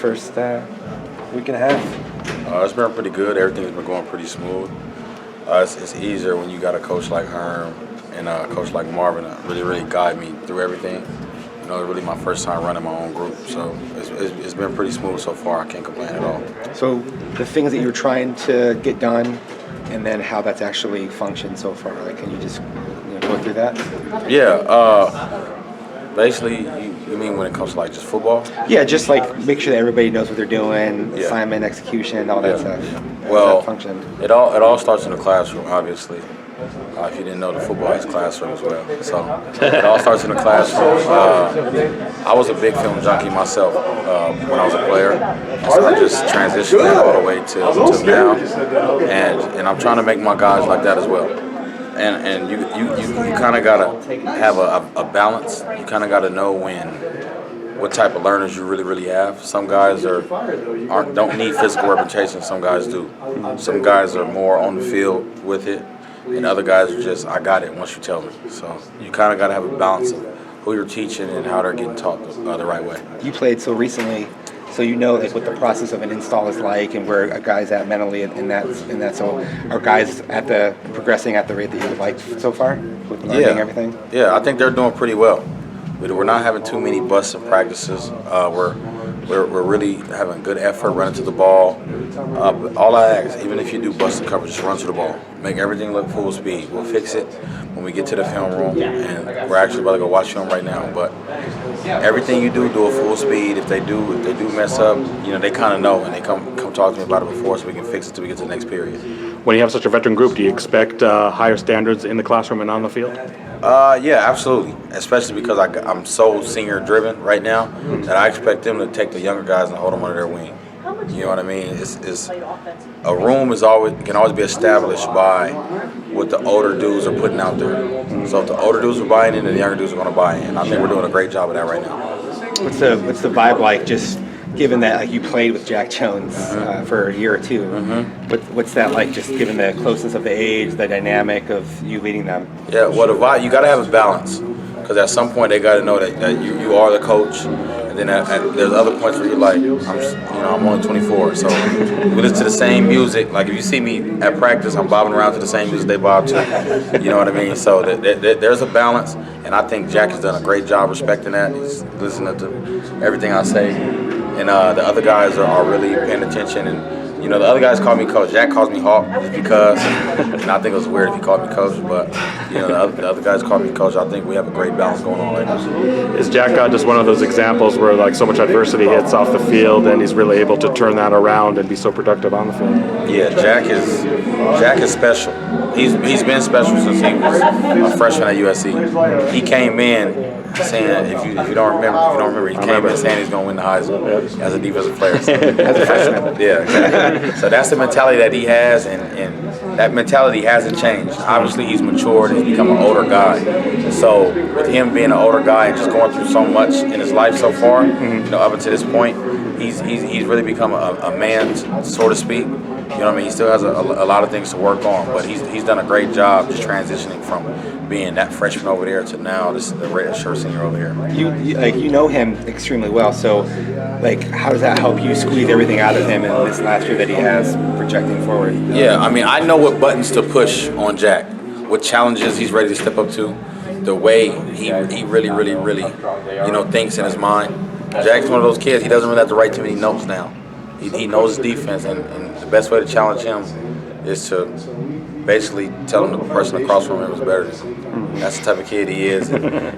first week and a half? It's been pretty good. Everything's been going pretty smooth. It's easier when you got a coach like Herm and a coach like Marvin to really guide me through everything. You know, it's really my first time running my own group, so it's been pretty smooth so far. I can't complain at all. So the things that you're trying to get done, and then how that's actually functioned so far, like, can you just go through that? Yeah. Basically, you mean when it comes to like just football? Yeah, just like make sure that everybody knows what they're doing, assignment, execution, all that stuff. Well, function. It all starts in the classroom, obviously. If you didn't know, the football has classroom as well. So it all starts in the classroom. I was a big film junkie myself when I was a player. So I just transitioned that all the way to now, and I'm trying to make my guys like that as well. And you kind of gotta have a balance. You kind of gotta know what type of learners you really have. Some guys don't need physical representation. Some guys do. Some guys are more on the field with it, and other guys are just, I got it once you tell me. So you kind of gotta have a balance of who you're teaching and how they're getting taught the right way. You played so recently, so you know like what the process of an install is like and where a guy's at mentally in that. So are guys progressing at the rate that you would like so far with learning everything? Yeah, I think they're doing pretty well. We're not having too many busts in practices. We're really having good effort running to the ball. But all I ask, even if you do busted coverage, just run to the ball. Make everything look full speed. We'll fix it when we get to the film room, and we're actually about to go watch film right now. But everything you do a full speed. If they do mess up, they kind of know, and they come talk to me about it before, so we can fix it till we get to the next period. When you have such a veteran group, do you expect higher standards in the classroom and on the field? Yeah, absolutely. Especially because I'm so senior driven right now that I expect them to take the younger guys and hold them under their wing. You know what I mean? A room can always be established by what the older dudes are putting out there. So if the older dudes are buying in, then the younger dudes are going to buy in. I think we're doing a great job of that right now. What's the vibe like? Just given that like you played with Jack Jones for a year or two, what's that like? Just given the closeness of the age, the dynamic of you leading them. Yeah, well, the vibe, you got to have a balance, because at some point they got to know that you are the coach, and then there's other points where you're like, I'm only 24, so we listen to the same music. Like if you see me at practice, I'm bobbing around to the same music they bob to. You know what I mean? So there's a balance, and I think Jack has done a great job respecting that. He's listening to everything I say. And the other guys are really paying attention, and the other guys call me coach. Jack calls me Hawk just because, and I think it was weird if he called me coach, but the other guys call me coach. I think we have a great balance going on right now. Is Jack just one of those examples where like so much adversity hits off the field, and he's really able to turn that around and be so productive on the field? Yeah, Jack is special. He's been special since he was a freshman at USC. He came in saying, if you don't remember, he came in saying he's going to win the Heisman as a defensive player. So, as a freshman. Yeah, exactly. So that's the mentality that he has, and that mentality hasn't changed. Obviously, he's matured and he's become an older guy. So with him being an older guy and just going through so much in his life so far, up until this point, he's really become a man, so to speak. You know what I mean? He still has a lot of things to work on, but he's done a great job just transitioning from being that freshman over there to now the redshirt senior over here. You know him extremely well, so how does that help you squeeze everything out of him in this last year that he has projecting forward? Yeah, I mean, I know what buttons to push on Jack, what challenges he's ready to step up to, the way he really thinks in his mind. Jack's one of those kids, he doesn't really have to write too many notes now. He knows his defense, and the best way to challenge him is to basically tell him the person across from him is better than him. That's the type of kid he is.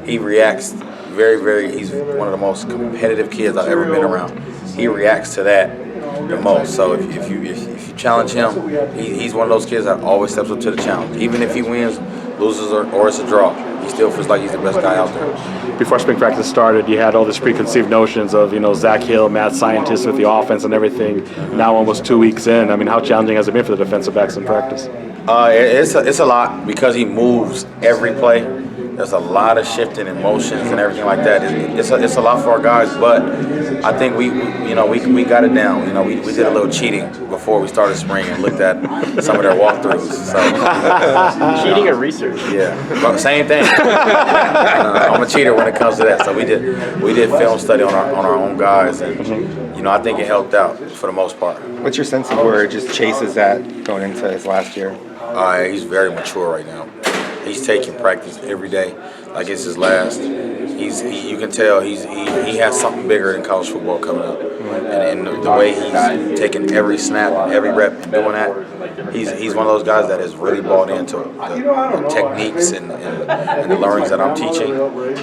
He reacts he's one of the most competitive kids I've ever been around. He reacts to that the most. So if you challenge him, he's one of those kids that always steps up to the challenge. Even if he wins, loses, or it's a draw, he still feels like he's the best guy out there. Before spring practice started, you had all these preconceived notions of, Zach Hill, mad scientist with the offense and everything. Now almost 2 weeks in, I mean, how challenging has it been for the defensive backs in practice? It's a lot because he moves every play. There's a lot of shifting and motions and everything like that. It's a lot for our guys, but I think we got it down. We did a little cheating before we started spring and looked at some of their walkthroughs. So cheating or research? Yeah, but same thing. I'm a cheater when it comes to that. So we did film study on our own guys, and I think it helped out for the most part. What's your sense of where just Chase is at going into his last year? He's very mature right now. He's taking practice every day like it's his last. You can tell he has something bigger than college football coming up, and the way he's taking every snap, every rep, and doing that, he's one of those guys that has really bought into the techniques and the learnings that I'm teaching,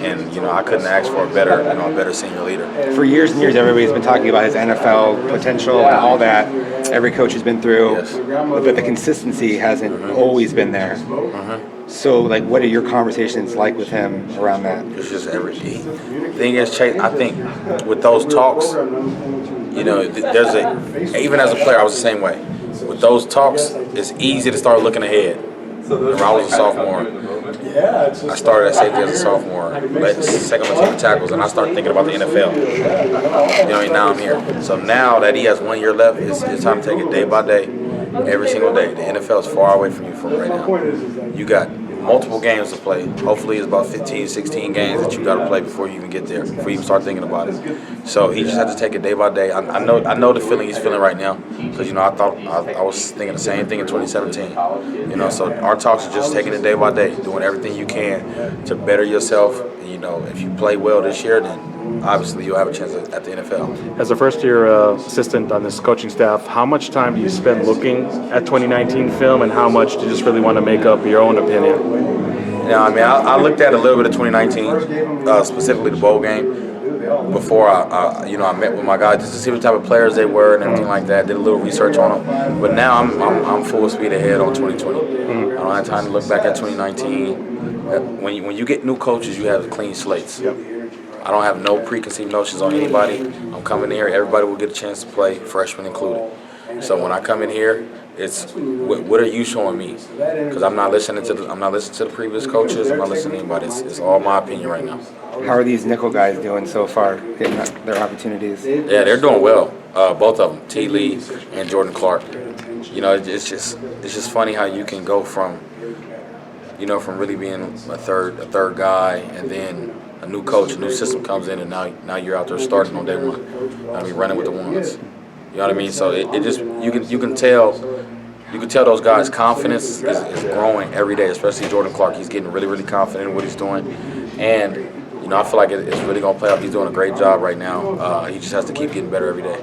and I couldn't ask for a better senior leader. For years and years, everybody's been talking about his NFL potential and all that. Every coach has been through, Yes. but the consistency hasn't always been there. So, like, what are your conversations like with him around that? It's just everything. The thing is, Chase, I think with those talks, even as a player, I was the same way. With those talks, it's easy to start looking ahead. Remember, I was a sophomore. I started at safety as a sophomore, second on team tackles, and I started thinking about the NFL. Now I'm here. So now that he has 1 year left, it's time to take it day by day, every single day. The NFL is far away from you right now. You got multiple games to play. Hopefully it's about 15, 16 games that you got to play before you even get there, before you even start thinking about it. So he just has to take it day by day. I know the feeling he's feeling right now because, I was thinking the same thing in 2017. So our talks are just taking it day by day, doing everything you can to better yourself. If you play well this year, then obviously you'll have a chance at the NFL. As a first-year assistant on this coaching staff, how much time do you spend looking at 2019 film, and how much do you just really want to make up your own opinion? I looked at a little bit of 2019, specifically the bowl game, before I met with my guys just to see what type of players they were and everything like that. Did a little research on them, but now I'm full speed ahead on 2020. I don't have time to look back at 2019. When you get new coaches, you have clean slates. I don't have no preconceived notions on anybody. I'm coming here, everybody will get a chance to play, freshmen included. So when I come in here, it's what are you showing me? Because I'm not listening to the previous coaches. I'm not listening to anybody. It's all my opinion right now. How are these nickel guys doing so far, getting their opportunities? Yeah, they're doing well. Both of them, T. Lee and Jordan Clark. It's just funny how you can go from really being a third guy, and then a new coach, a new system comes in, and now you're out there starting on day one. Running with the ones. You know what I mean? So it just you can tell those guys' confidence is growing every day, especially Jordan Clark. He's getting really, really confident in what he's doing, and I feel like it's really gonna play out. He's doing a great job right now. He just has to keep getting better every day.